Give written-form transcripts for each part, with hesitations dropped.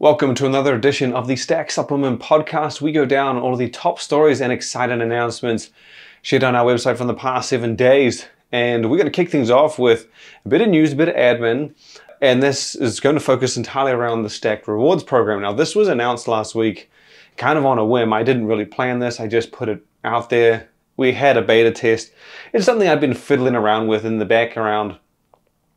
Welcome to another edition of the Stack Supplement Podcast. We go down all of the top stories and exciting announcements shared on our website from the past 7 days. And we're going to kick things off with a bit of news, a bit of admin. And this is going to focus entirely around the Stack3d Rewards program. Now, this was announced last week, kind of on a whim. I didn't really plan this. I just put it out there. We had a beta test. It's something I've been fiddling around with in the background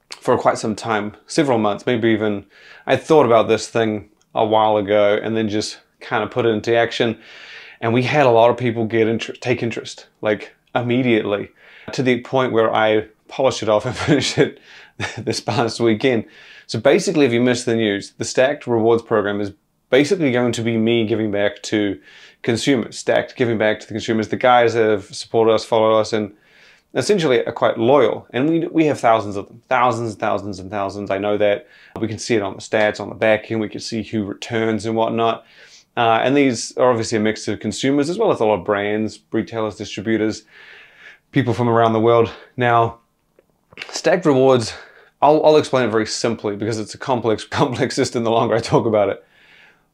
for quite some time, several months, maybe even. I thought about this thing a while ago and then just kind of put it into action. And we had a lot of people take interest, like immediately, to the point where I polished it off and finished it this past weekend. So basically, if you missed the news, the Stack3d Rewards program is basically going to be me giving back to consumers, Stack3d giving back to the consumers, the guys that have supported us, followed us, and essentially are quite loyal. And we have thousands of them, thousands and thousands. I know that. We can see it on the stats, on the back end. We can see who returns and whatnot. And these are obviously a mix of consumers as well as a lot of brands, retailers, distributors, people from around the world. Now, Stack3d Rewards, I'll explain it very simply because it's a complex system the longer I talk about it.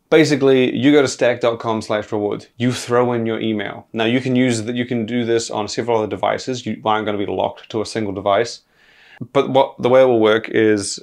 Basically, you go to stack.com/rewards. You throw in your email. Now you can do this on several other devices. You aren't going to be locked to a single device. But the way it will work is,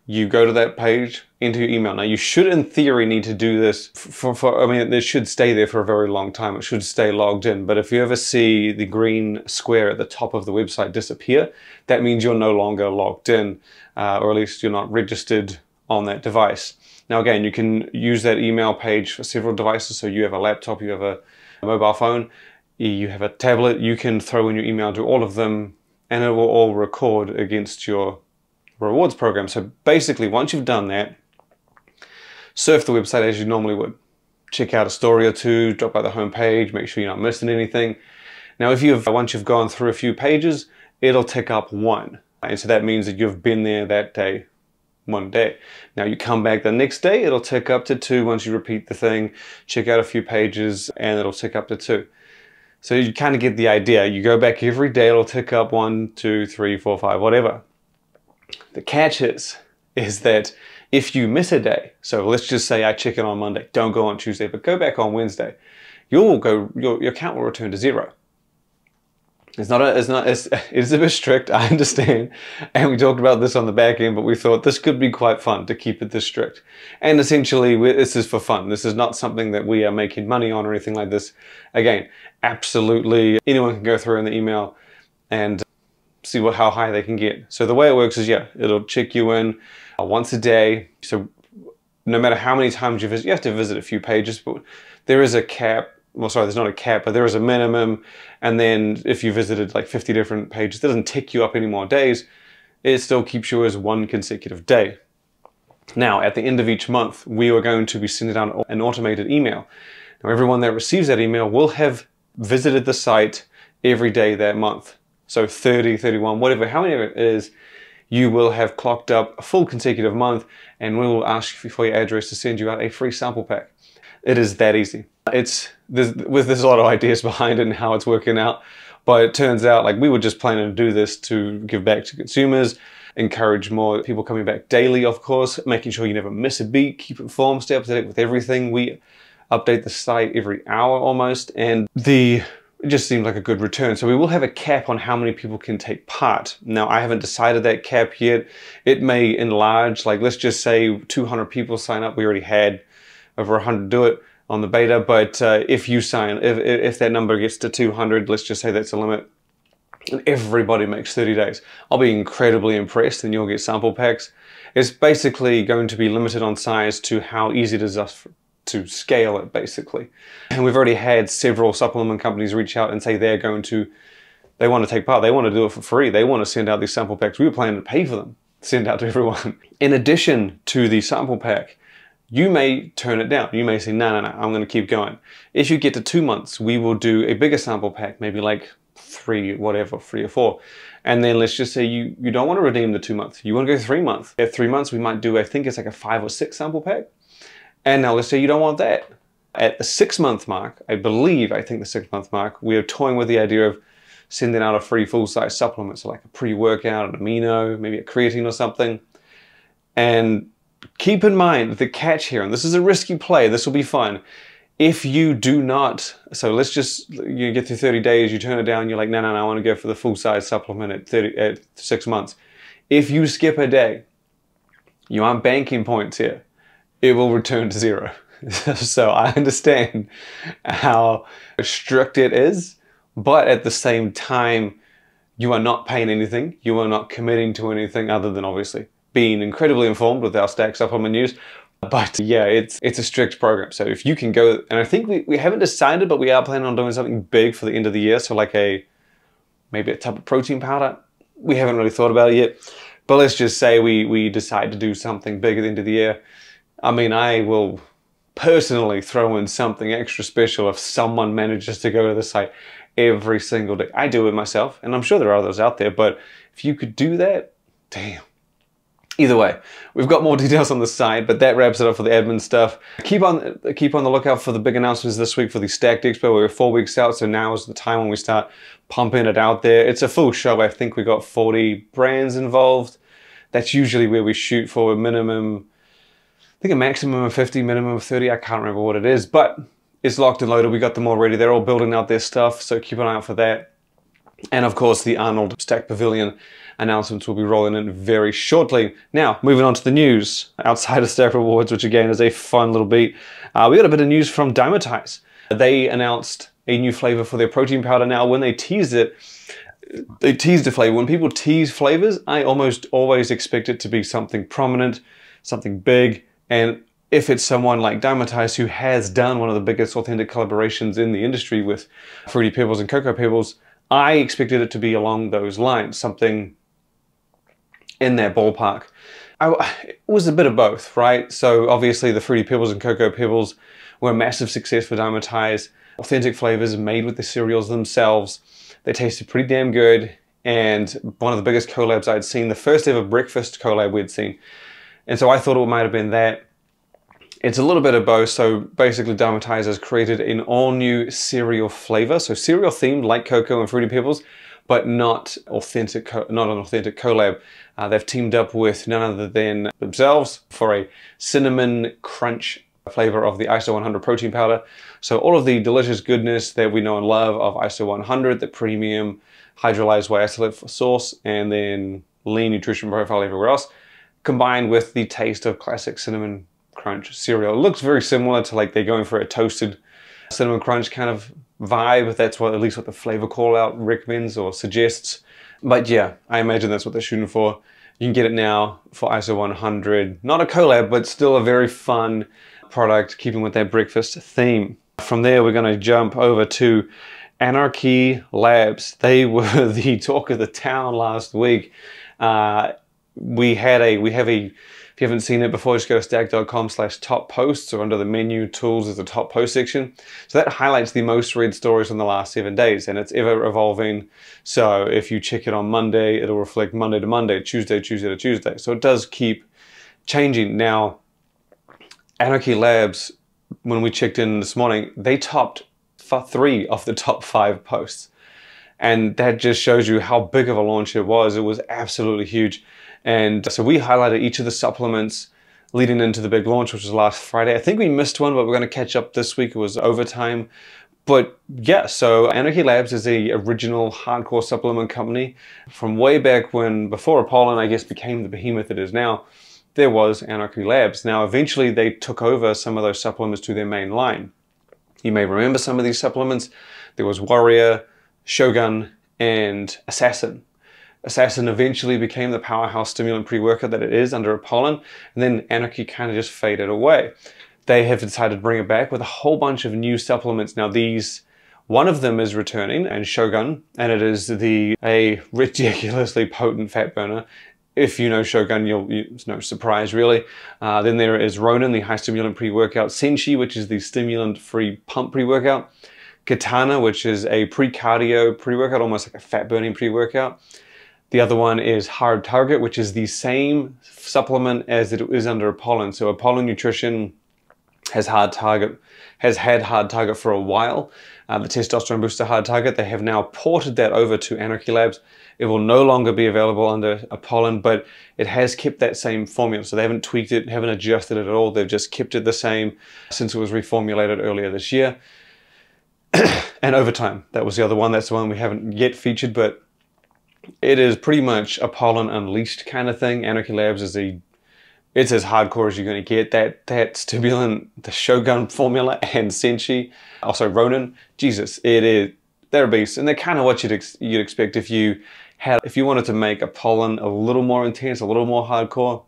you go to that page, enter your email. Now you should, in theory, need to do this it should stay there for a very long time. It should stay logged in. But if you ever see the green square at the top of the website disappear, that means you're no longer logged in, or at least you're not registered on that device. Now again, you can use that email page for several devices. So you have a laptop, you have a mobile phone, you have a tablet, you can throw in your email to all of them and it will all record against your rewards program. So basically, once you've done that, surf the website as you normally would. Check out a story or two, drop by the home page, make sure you're not missing anything. Now once you've gone through a few pages, it'll tick up 1. And so that means that you've been there that day. 1 day. Now you come back the next day, it'll tick up to 2 once you repeat the thing, check out a few pages, and it'll tick up to 2. So you kind of get the idea. You go back every day, it'll tick up 1, 2, 3, 4, 5, whatever. The catch is that if you miss a day, so let's just say I check it on Monday, don't go on Tuesday, but go back on Wednesday, your account will return to 0. It's a bit strict, I understand, and we talked about this on the back end, but we thought this could be quite fun to keep it this strict. And essentially, this is for fun. This is not something that we are making money on or anything like this. Again, absolutely, anyone can go through in the email and see how high they can get. So the way it works is, it'll check you in once a day. So no matter how many times you visit, you have to visit a few pages, but there is a cap. Well, sorry, there's not a cap, but there is a minimum. And then if you visited like 50 different pages, it doesn't tick you up any more days. It still keeps you as 1 consecutive day. Now, at the end of each month, we are going to be sending out an automated email. Now, everyone that receives that email will have visited the site every day that month. So 30, 31, whatever, how many of it is, you will have clocked up a full consecutive month, and we will ask you for your address to send you out a free sample pack. It is that easy. There's a lot of ideas behind it and how it's working out, but it turns out like we were just planning to do this to give back to consumers, encourage more people coming back daily, of course, making sure you never miss a beat, keep informed, stay up to date with everything. We update the site every hour almost, and it just seemed like a good return. So we will have a cap on how many people can take part. Now, I haven't decided that cap yet. It may enlarge, like let's just say 200 people sign up. We already had over 100 do it on the beta, but if that number gets to 200, let's just say that's a limit, and everybody makes 30 days, I'll be incredibly impressed and you'll get sample packs. It's basically going to be limited on size to how easy it is to scale it, basically. And we've already had several supplement companies reach out and say they want to take part, they want to do it for free, they want to send out these sample packs. We were planning to pay for them, send out to everyone. In addition to the sample pack, you may turn it down. You may say, no, I'm going to keep going. If you get to 2 months, we will do a bigger sample pack, maybe like 3 or 4. And then let's just say you don't want to redeem the 2 months. You want to go 3 months. At 3 months, we might do, I think it's like a 5 or 6 sample pack. And now let's say you don't want that. At the 6-month mark, I think the 6-month mark, we are toying with the idea of sending out a free full-size supplement. So like a pre-workout, an amino, maybe a creatine or something. And keep in mind the catch here, and this is a risky play, this will be fun. If you do not, so let's just, you get through 30 days, you turn it down, you're like, no, I want to go for the full size supplement at 6 months. If you skip a day, you aren't banking points here. It will return to 0. So I understand how strict it is, but at the same time, you are not paying anything. You are not committing to anything other than obviously being incredibly informed with our Stack supplement news. But yeah, it's a strict program. So if you can go, and I think we haven't decided, but we are planning on doing something big for the end of the year. So like maybe a type of protein powder. We haven't really thought about it yet. But let's just say we decide to do something big at the end of the year. I mean, I will personally throw in something extra special if someone manages to go to the site every single day. I do it myself, and I'm sure there are others out there, but if you could do that, damn. Either way, we've got more details on the site, but that wraps it up for the admin stuff. Keep on the lookout for the big announcements this week for the Stacked Expo. We're 4 weeks out, so now is the time when we start pumping it out there. It's a full show. I think we got 40 brands involved. That's usually where we shoot for a minimum, I think a maximum of 50, minimum of 30. I can't remember what it is, but it's locked and loaded. We got them already. They're all building out their stuff, so keep an eye out for that. And of course, the Arnold Stack Pavilion announcements will be rolling in very shortly. Now, moving on to the news outside of Stack Rewards, which again is a fun little beat. We got a bit of news from Dymatize. They announced a new flavor for their protein powder. Now, when they teased it, they teased a flavor. When people tease flavors, I almost always expect it to be something prominent, something big. And if it's someone like Dymatize, who has done one of the biggest authentic collaborations in the industry with Fruity Pebbles and Cocoa Pebbles, I expected it to be along those lines, something in that ballpark. It was a bit of both, right? So obviously the Fruity Pebbles and Cocoa Pebbles were a massive success for Dymatize. Authentic flavors made with the cereals themselves. They tasted pretty damn good, and one of the biggest collabs I'd seen, the first ever breakfast collab we'd seen. And so I thought it might have been that. It's a little bit of both. So basically Dymatize has created an all new cereal flavor. So cereal themed like Cocoa and Fruity Pebbles, but not an authentic collab. They've teamed up with none other than themselves for a cinnamon crunch flavor of the ISO 100 protein powder. So all of the delicious goodness that we know and love of ISO 100, the premium hydrolyzed whey isolate for sauce, and then lean nutrition profile everywhere else, combined with the taste of classic cinnamon crunch cereal. It looks very similar to, like, they're going for a toasted cinnamon crunch kind of vibe. That's what, at least what the flavor call out recommends or suggests. But yeah, I imagine that's what they're shooting for. You can get it now for ISO 100. Not a collab, but still a very fun product, keeping with that breakfast theme. From there, we're going to jump over to Anarchy Labs. They were the talk of the town last week. We have a, if you haven't seen it before, just go to stack.com/top posts, or under the menu tools is the top post section. So that highlights the most read stories from the last 7 days, and it's ever evolving. So if you check it on Monday, it'll reflect Monday to Monday, Tuesday to Tuesday. So it does keep changing. Now, Anarchy Labs, when we checked in this morning, they topped 3 of the top 5 posts. And that just shows you how big of a launch it was. It was absolutely huge. And so we highlighted each of the supplements leading into the big launch, which was last Friday. I think we missed one, but we're going to catch up this week. It was overtime. But yeah, so Anarchy Labs is the original hardcore supplement company from way back when, before Apollon, I guess, became the behemoth it is now. There was Anarchy Labs. Now, eventually they took over some of those supplements to their main line. You may remember some of these supplements. There was Warrior, Shogun, and Assassin. Assassin eventually became the powerhouse stimulant pre-workout that it is under Apollon, and then Anarchy kind of just faded away. They have decided to bring it back with a whole bunch of new supplements. Now one of them is returning, and Shogun, and it is a ridiculously potent fat burner. If you know Shogun, it's no surprise really. Then there is Ronin, the high stimulant pre-workout, Senshi, which is the stimulant-free pump pre-workout, Katana, which is a pre-cardio pre-workout, almost like a fat-burning pre-workout. The other one is Hard Target, which is the same supplement as it is under Apollon. So Apollon Nutrition has had hard target for a while. The testosterone booster hard target, they have now ported that over to Anarchy Labs. It will no longer be available under a pollen, but it has kept that same formula. So they haven't tweaked it, haven't adjusted it at all. They've just kept it the same since it was reformulated earlier this year. And Overtime, that was the other one. That's the one we haven't yet featured, but it is pretty much a pollen unleashed kind of thing. Anarchy Labs is it's as hardcore as you're going to get. That Stimulant, the Shogun formula, and Senshi, also Ronin, Jesus, they're beasts, and they're kind of what you'd expect if you wanted to make a pollen a little more intense, a little more hardcore.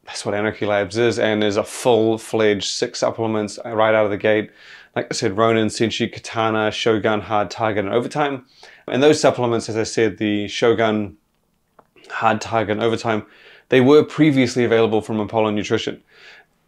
That's what Anarchy Labs is, and there's a full-fledged 6 supplements right out of the gate. Like I said, Ronin, Senshi, Katana, Shogun, Hard Target, and Overtime. And those supplements, as I said, the Shogun, Hard Target, and Overtime, they were previously available from Apollo Nutrition.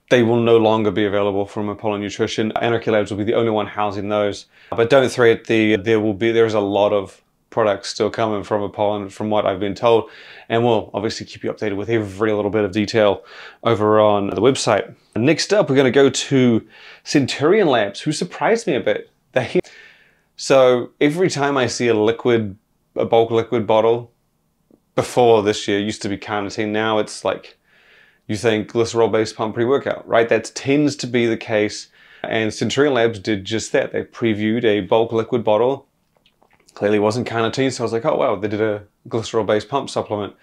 They will no longer be available from Apollo Nutrition. Anarchy Labs will be the only one housing those. But don't fret, there's a lot of products still coming from Apollo, from what I've been told. And we'll obviously keep you updated with every little bit of detail over on the website. Next up, we're going to go to Centurion Labs, who surprised me a bit. So every time I see a bulk liquid bottle, before this year, it used to be carnitine. Now it's like, you think glycerol-based pump pre-workout, right? That tends to be the case. And Centurion Labs did just that. They previewed a bulk liquid bottle. Clearly wasn't carnitine, so I was like, oh wow, they did a glycerol-based pump supplement.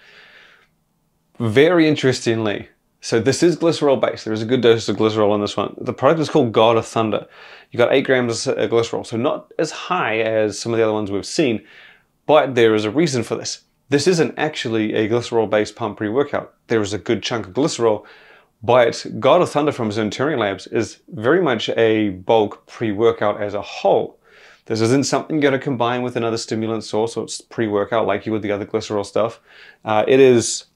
Very interestingly, so this is glycerol-based. There is a good dose of glycerol in this one. The product is called God of Thunder. You got 8 grams of glycerol, so not as high as some of the other ones we've seen, but there is a reason for this. This isn't actually a glycerol-based pump pre-workout. There is a good chunk of glycerol, but God of Thunder from Centurion Labs is very much a bulk pre-workout as a whole. This isn't something you're going to combine with another stimulant source or pre-workout like you would the other glycerol stuff. It's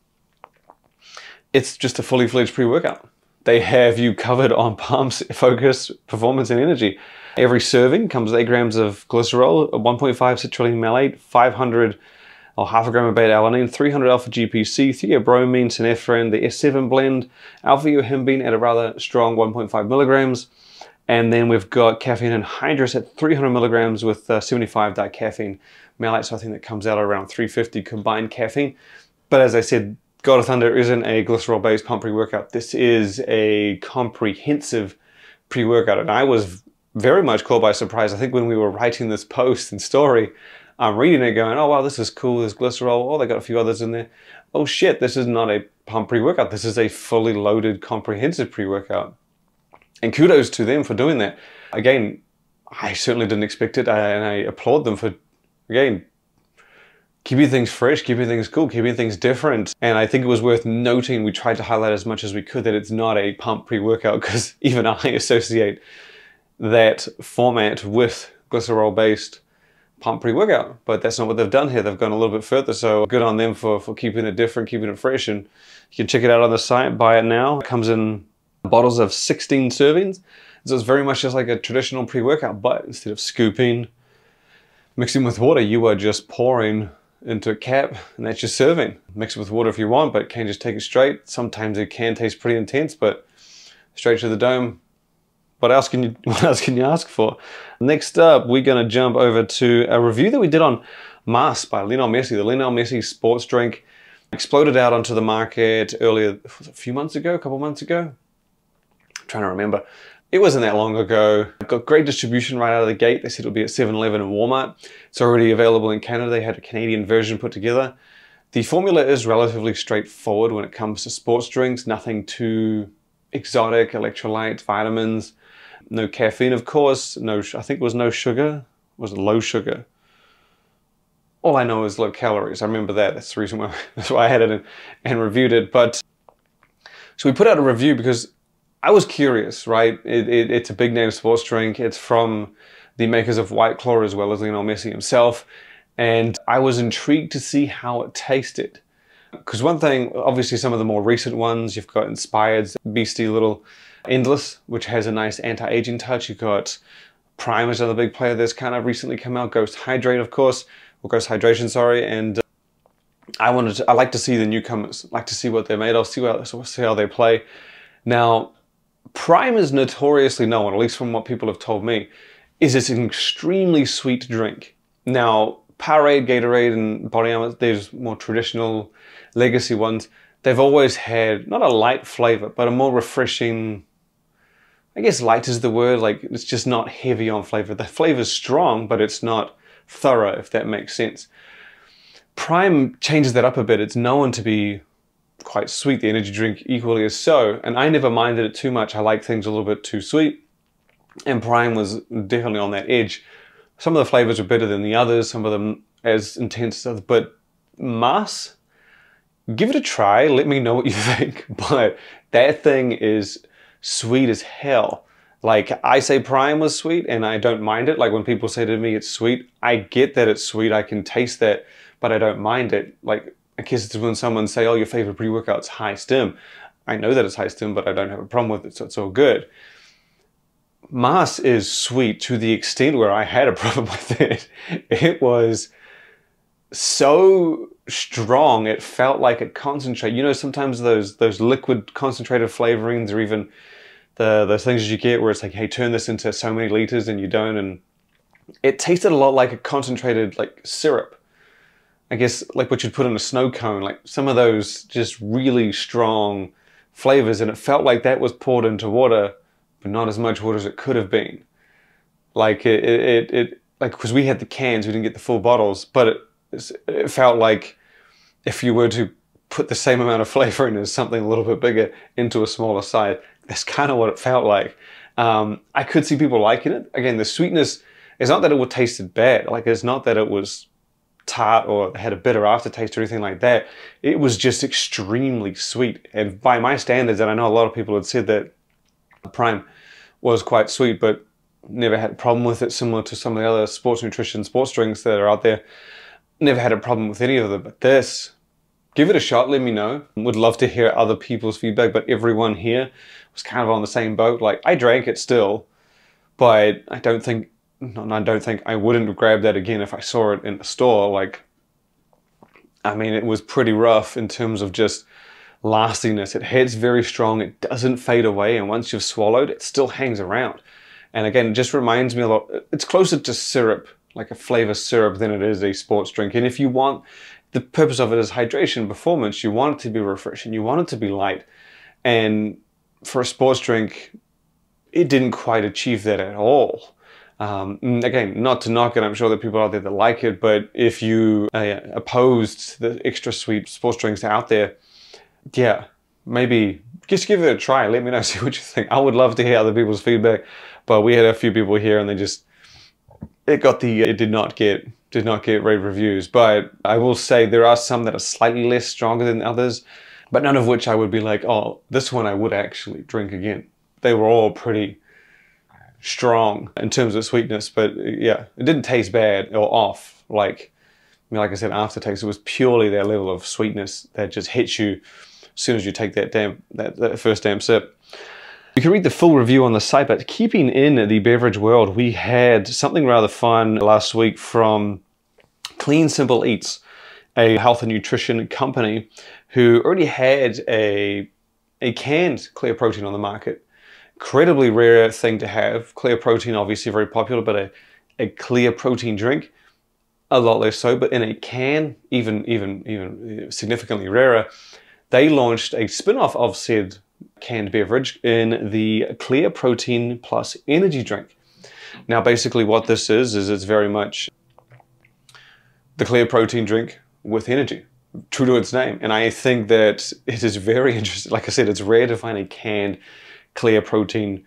just a fully fledged pre-workout. They have you covered on pumps, focus, performance, and energy. Every serving comes with 8 grams of glycerol, 1.5 citrulline malate, 500 or half a gram of beta-alanine, 300 alpha-GPC, theobromine, synephrine, the S7 blend, alpha-yohimbine at a rather strong 1.5 milligrams. And then we've got caffeine anhydrous at 300 milligrams with 75 dicaffeine malate. So I think that comes out around 350 combined caffeine. But as I said, God of Thunder isn't a glycerol-based pump pre-workout. This is a comprehensive pre-workout. And I was very much caught by surprise. I think when we were writing this post and story, I'm reading it going, oh wow, this is cool, there's glycerol, oh they got a few others in there. Oh shit, this is not a pump pre-workout, this is a fully loaded comprehensive pre-workout. And kudos to them for doing that. Again, I certainly didn't expect it, and I applaud them for, again, keeping things fresh, keeping things cool, keeping things different. And I think it was worth noting, we tried to highlight as much as we could that it's not a pump pre-workout, because even I associate that format with glycerol-based pump pre-workout, but that's not what they've done here. They've gone a little bit further, so good on them for keeping it different, keeping it fresh. And you can check it out on the site, buy it now. It comes in bottles of 16 servings, so it's very much just like a traditional pre-workout, but instead of scooping, mixing with water, you are just pouring into a cap, and that's your serving. Mix it with water if you want, but can't just take it straight. Sometimes it can taste pretty intense, but straight to the dome. What else can you ask for? Next up, we're going to jump over to a review that we did on Mars by Lionel Messi. The Lionel Messi sports drink exploded out onto the market earlier, a few months ago, a couple months ago. I'm trying to remember. It wasn't that long ago. Got great distribution right out of the gate. They said it'll be at 7-Eleven and Walmart. It's already available in Canada. They had a Canadian version put together. The formula is relatively straightforward when it comes to sports drinks. Nothing too exotic, electrolytes, vitamins. No caffeine, of course. No, I think it was no sugar. Was it low sugar? All I know is low calories. I remember that. That's the reason why, that's why I had it and reviewed it. But so we put out a review because I was curious, right? It's a big name sports drink. It's from the makers of White Claw as well as Lionel Messi himself. And I was intrigued to see how it tasted. Because one thing, obviously some of the more recent ones, you've got Inspired's beastie little Endless, which has a nice anti-aging touch. You've got Prime is another big player that's kind of recently come out. Ghost Hydrate, of course, or Ghost Hydration, sorry. And I like to see the newcomers, like to see what they're made of, see how they play. Now, Prime is notoriously known, at least from what people have told me, is it's an extremely sweet drink. Now, Powerade, Gatorade, and Body Armor, there's more traditional legacy ones. They've always had, not a light flavor, but a more refreshing, I guess light is the word, like it's just not heavy on flavor. The flavor's strong, but it's not thorough, if that makes sense. Prime changes that up a bit. It's known to be quite sweet. The energy drink equally is so, and I never minded it too much. I like things a little bit too sweet, and Prime was definitely on that edge. Some of the flavors are better than the others, some of them as intense as others, but Mass, give it a try, let me know what you think. But that thing is sweet as hell. Like, I say Prime was sweet and I don't mind it. Like when people say to me it's sweet, I get that it's sweet, I can taste that, but I don't mind it. Like, I guess it's when someone say, oh, your favorite pre-workout's high stim. I know that it's high stim, but I don't have a problem with it, so it's all good. Mass is sweet to the extent where I had a problem with it. It was so strong, it felt like a concentrate. You know, sometimes those liquid concentrated flavorings, or even those things you get where it's like, hey, turn this into so many liters and you don't, and it tasted a lot like a concentrated like syrup. I guess like what you'd put in a snow cone, like some of those just really strong flavors, and it felt like that was poured into water, but not as much water as it could have been. Like like, because we had the cans, we didn't get the full bottles, but it felt like if you were to put the same amount of flavor in as something a little bit bigger into a smaller size, that's kind of what it felt like. I could see people liking it. Again, the sweetness, it's not that it would tasted bad. Like, it's not that it was tart or had a bitter aftertaste or anything like that. It was just extremely sweet. And by my standards, and I know a lot of people had said that Prime was quite sweet, but never had a problem with it, similar to some of the other sports nutrition, sports drinks that are out there. Never had a problem with any of them, but this, give it a shot, let me know. Would love to hear other people's feedback, but everyone here was kind of on the same boat. Like, I drank it still, but I don't think I wouldn't grab that again if I saw it in the store. Like, I mean, it was pretty rough in terms of just lastiness. It hits very strong, it doesn't fade away, and once you've swallowed, it still hangs around. And again, it just reminds me a lot, it's closer to syrup, like a flavor syrup, than it is a sports drink. And if you want, the purpose of it is hydration, performance, you want it to be refreshing, you want it to be light. And for a sports drink, it didn't quite achieve that at all. Again, not to knock it, I'm sure there are people out there that like it, but if you opposed the extra sweet sports drinks out there, yeah, maybe just give it a try. Let me know, see what you think. I would love to hear other people's feedback, but we had a few people here and they just, it did not get rave reviews. But I will say there are some that are slightly less stronger than others, but none of which I would be like, oh, this one I would actually drink again. They were all pretty strong in terms of sweetness, but yeah, it didn't taste bad or off. Like I said, aftertaste, it was purely that level of sweetness that just hits you as soon as you take that first damn sip. You can read the full review on the site, but keeping in the beverage world, we had something rather fun last week from Clean Simple Eats, a health and nutrition company who already had a canned clear protein on the market. Incredibly rare thing to have. Clear protein, obviously very popular, but a clear protein drink, a lot less so. But in a can, even significantly rarer. They launched a spin-off of said canned beverage in the Clear Protein Plus energy drink. Now, basically what this is it's very much the clear protein drink with energy, true to its name. And I think that it is very interesting. Like I said, it's rare to find a canned clear protein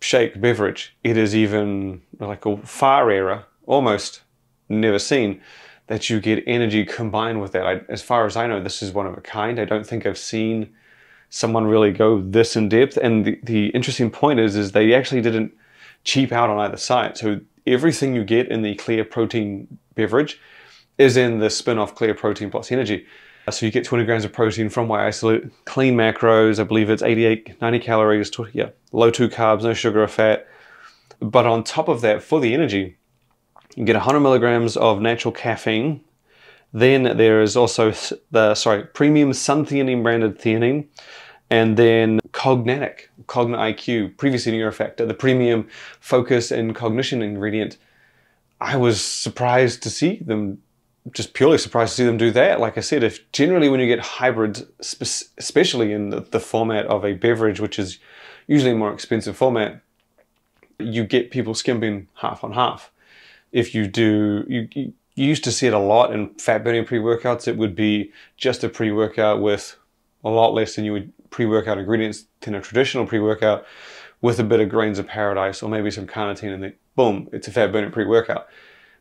shake beverage. It is even like a far rarer, almost never seen, that you get energy combined with that. As far as I know, this is one of a kind. I don't think I've seen someone really go this in depth. And the interesting point is they actually didn't cheap out on either side. So everything you get in the clear protein beverage is in the spin-off Clear Protein Plus Energy. So you get 20 grams of protein from whey isolate, clean macros, I believe it's 88, 90 calories, yeah, low 2 carbs, no sugar or fat. But on top of that, for the energy, you get 100 milligrams of natural caffeine. Then there is also the, premium sun theanine branded theanine, and then Cognatic, Cogna IQ, previously Neurofactor, the premium focus and cognition ingredient. I was surprised to see them, just purely surprised to see them do that. Like I said, if generally when you get hybrids, especially in the format of a beverage, which is usually a more expensive format, you get people skimping half on half. If you do, you used to see it a lot in fat burning pre-workouts. It would be just a pre-workout with a lot less than you would pre-workout ingredients than a traditional pre-workout, with a bit of grains of paradise or maybe some carnitine, and then boom, it's a fat burning pre-workout.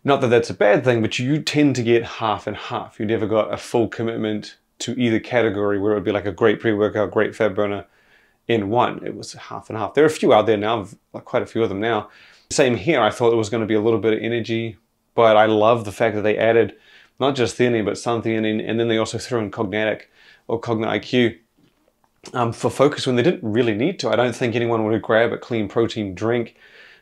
Not that that's a bad thing, but you tend to get half and half. You never got a full commitment to either category where it would be like a great pre-workout, great fat burner in one. It was half and half. There are a few out there now, like quite a few of them now. Same here, I thought it was going to be a little bit of energy, but I love the fact that they added not just theanine, but some theanine, and then they also threw in Cognatic or Cogna IQ for focus when they didn't really need to. I don't think anyone would grab a clean protein drink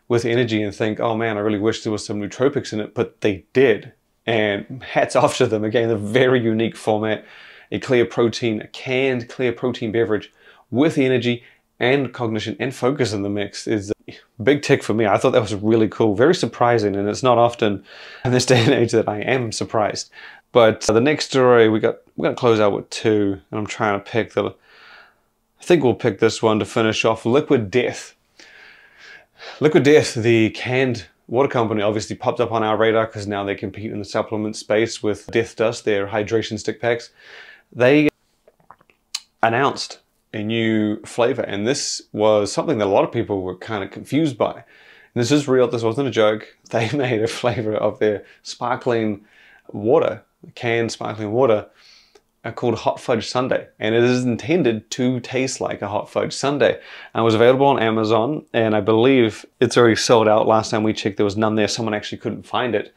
with energy and think, oh man, I really wish there was some nootropics in it, but they did. And hats off to them. Again, a very unique format, a clear protein, a canned clear protein beverage with energy and cognition and focus in the mix is a big tick for me. I thought that was really cool, very surprising, and it's not often in this day and age that I am surprised. But the next story, we're going to close out with two, and I'm trying to pick I think we'll pick this one to finish off. Liquid Death. Liquid Death, the canned water company, obviously popped up on our radar because now they compete in the supplement space with Death Dust, their hydration stick packs. They announced a new flavor, and this was something that a lot of people were kind of confused by. And this is real, this wasn't a joke. They made a flavor of their sparkling water, canned sparkling water, called Hot Fudge Sundae, and it is intended to taste like a hot fudge sundae. And it was available on Amazon, and I believe it's already sold out. Last time we checked, there was none there. Someone actually couldn't find it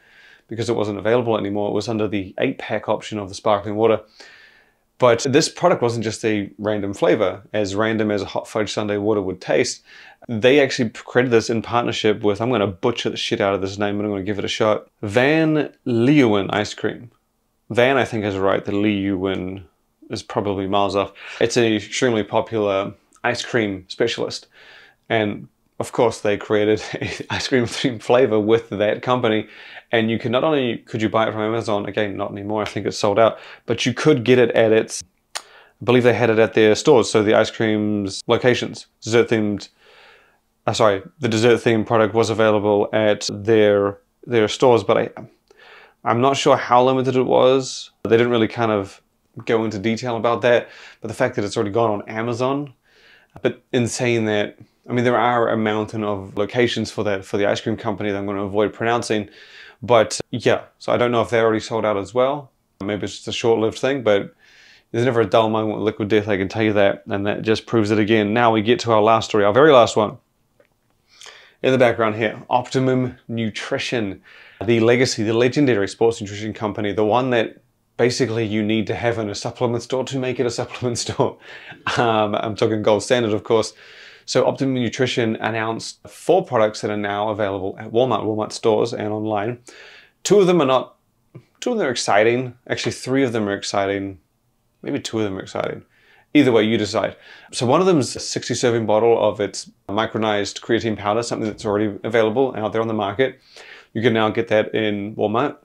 because it wasn't available anymore. It was under the 8-pack option of the sparkling water. But this product wasn't just a random flavor, as random as a hot fudge sundae water would taste. They actually created this in partnership with, I'm going to butcher the shit out of this name, but I'm going to give it a shot, Van Leeuwen ice cream. Van, I think, is right. The Leeuwen is probably miles off. It's an extremely popular ice cream specialist. And of course, they created an ice cream themed flavor with that company. And you can not only could you buy it from Amazon, again, not anymore, I think it's sold out, but you could get it at its, I believe they had it at their stores. So the ice cream's locations, the dessert themed product was available at their stores, but I'm not sure how limited it was. They didn't really kind of go into detail about that, but the fact that it's already gone on Amazon. But in saying that, I mean, there are a mountain of locations for that, for the ice cream company that I'm going to avoid pronouncing. But yeah, so I don't know if they're already sold out as well. Maybe it's just a short-lived thing, but there's never a dull moment with Liquid Death, I can tell you that. And that just proves it again. Now we get to our last story, our very last one. In the background here, Optimum Nutrition. The legacy, the legendary sports nutrition company, the one that basically you need to have in a supplement store to make it a supplement store. I'm talking gold standard, of course. So Optimum Nutrition announced 4 products that are now available at Walmart stores and online. Two of them are exciting. Actually, 3 of them are exciting. Maybe 2 of them are exciting. Either way, you decide. So one of them is a 60 serving bottle of its micronized creatine powder, something that's already available out there on the market. You can now get that in Walmart.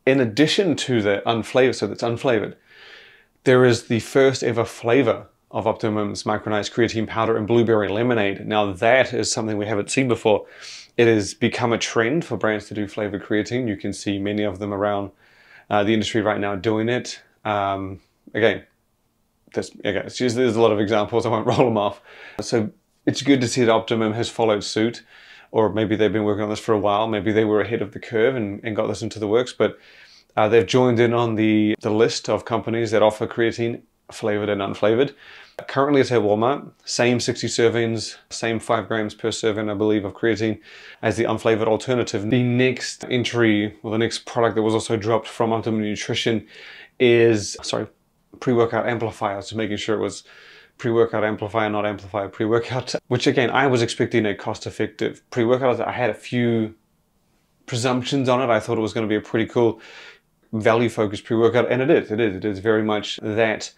In addition to the unflavored, so that's unflavored, there is the first ever flavor of Optimum's micronized creatine powder and blueberry lemonade. Now that is something we haven't seen before. It has become a trend for brands to do flavored creatine. You can see many of them around the industry right now doing it. Again, there's a lot of examples, I won't roll them off. So it's good to see that Optimum has followed suit. Or maybe they've been working on this for a while. Maybe they were ahead of the curve and got this into the works, but they've joined in on the list of companies that offer creatine, flavored and unflavored. Currently it's at Walmart, same 60 servings, same 5 grams per serving, I believe, of creatine as the unflavored alternative. The next entry, or the next product that was also dropped from Optimum Nutrition is, pre-workout amplifier, so making sure it was pre-workout amplifier, not amplifier pre-workout, which again, I was expecting a cost-effective pre-workout. I had a few presumptions on it. I thought it was going to be a pretty cool value-focused pre-workout, and it is very much that.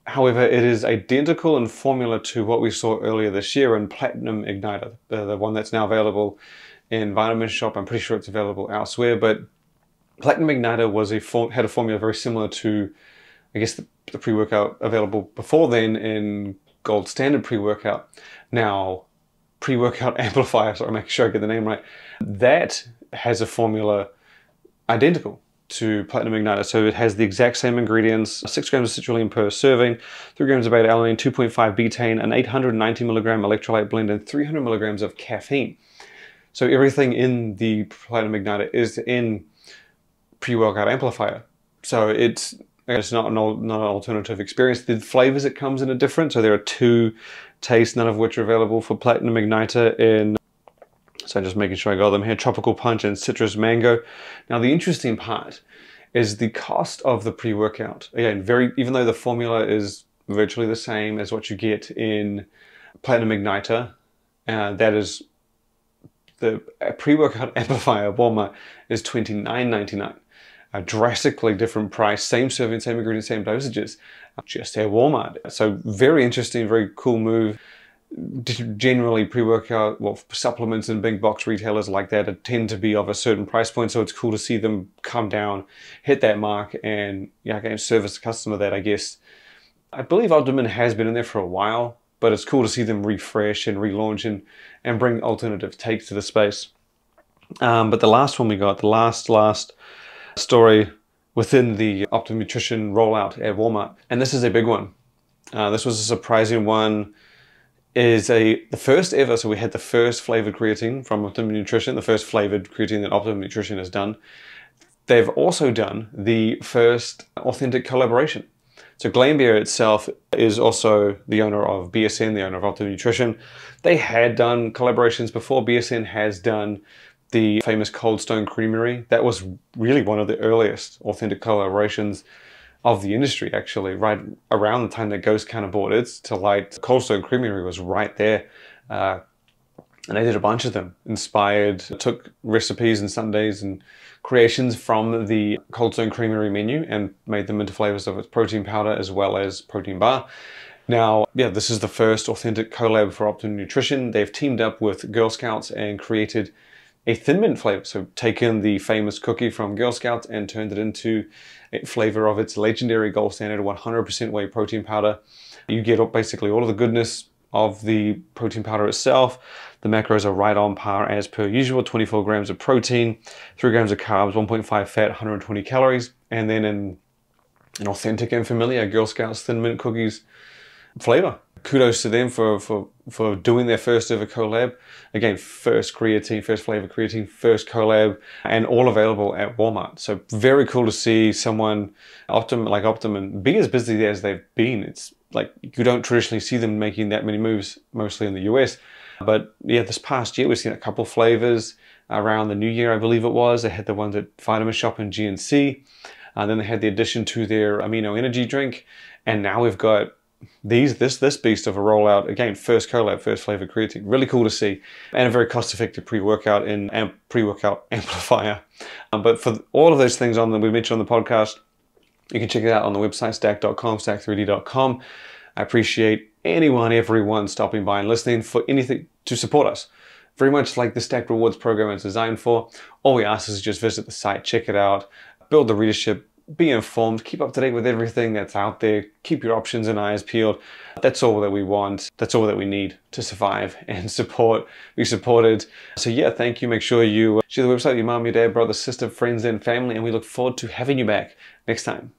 However, it is identical in formula to what we saw earlier this year in Platinum Igniter, the one that's now available in Vitamin Shop. I'm pretty sure it's available elsewhere, but Platinum Igniter was had a formula very similar to, I guess, the pre-workout available before then in Gold Standard pre-workout. Now, pre-workout amplifier, sorry, making sure I get the name right, that has a formula identical to Platinum Igniter. So it has the exact same ingredients: 6 grams of citrulline per serving, 3 grams of beta-alanine, 2.5 betaine, an 890 milligram electrolyte blend, and 300 milligrams of caffeine. So everything in the Platinum Igniter is in pre-workout amplifier. So it's not an alternative experience. The flavors it comes in are different. So there are 2 tastes, none of which are available for Platinum Igniter in, so just making sure I got them here, Tropical Punch and Citrus Mango. Now the interesting part is the cost of the pre-workout. Again, even though the formula is virtually the same as what you get in Platinum Igniter, that is, the pre-workout amplifier at Walmart is $29.99. A drastically different price, same serving, same ingredients, same dosages, just at Walmart. So very interesting, very cool move. Generally pre-workout, well, supplements and big box retailers like that tend to be of a certain price point, so it's cool to see them come down, hit that mark, and again, service the customer that, I guess, I believe Optimum has been in there for a while, but it's cool to see them refresh and relaunch and bring alternative takes to the space. But the last one we got, the last story within the Optimum Nutrition rollout at Walmart, and this is a big one. This was a surprising one. Is the first ever, so we had the first flavored creatine from Optimum Nutrition, the first flavored creatine that Optimum Nutrition has done. They've also done the first authentic collaboration. So Glanbia itself is also the owner of BSN, the owner of Optimum Nutrition. They had done collaborations before. BSN has done the famous Cold Stone Creamery. That was really one of the earliest authentic collaborations of the industry, actually, right around the time that Ghost kind of bought its to light. Cold Stone Creamery was right there. And they did a bunch of them, took recipes and sundaes and creations from the Cold Stone Creamery menu and made them into flavors of its protein powder as well as protein bar. Now, yeah, this is the first authentic collab for Optimum Nutrition. They've teamed up with Girl Scouts and created a Thin Mint flavor. So taken the famous cookie from Girl Scouts and turned it into a flavor of its legendary Gold Standard 100% whey protein powder. You get basically all of the goodness of the protein powder itself. The macros are right on par as per usual: 24 grams of protein, 3 grams of carbs, 1.5 fat, 120 calories. And then in an authentic and familiar Girl Scouts Thin Mint cookies flavor. Kudos to them for doing their first ever collab. Again, first creatine, first flavor creatine, first collab, and all available at Walmart. So very cool to see someone like Optimum be as busy as they've been. It's like you don't traditionally see them making that many moves, mostly in the US. But yeah, this past year we've seen a couple flavors around the new year, I believe it was. They had the ones at Vitamin Shop and GNC. Then they had the addition to their amino energy drink. And now we've got this beast of a rollout. Again, first collab, first flavor creatine. Really cool to see, and a very cost-effective pre-workout and pre-workout amplifier. But for all of those things that we mentioned on the podcast, you can check it out on the website stack.com, stack3d.com. I appreciate everyone stopping by and listening, for anything to support us. Very much like the Stack Rewards program is designed for. All we ask is just visit the site, check it out, build the readership, be informed, keep up to date with everything that's out there, keep your options and eyes peeled. That's all that we want. That's all that we need to survive and be supported. So yeah, thank you. Make sure you share the website with your mom, your dad, brother, sister, friends, and family, and we look forward to having you back next time.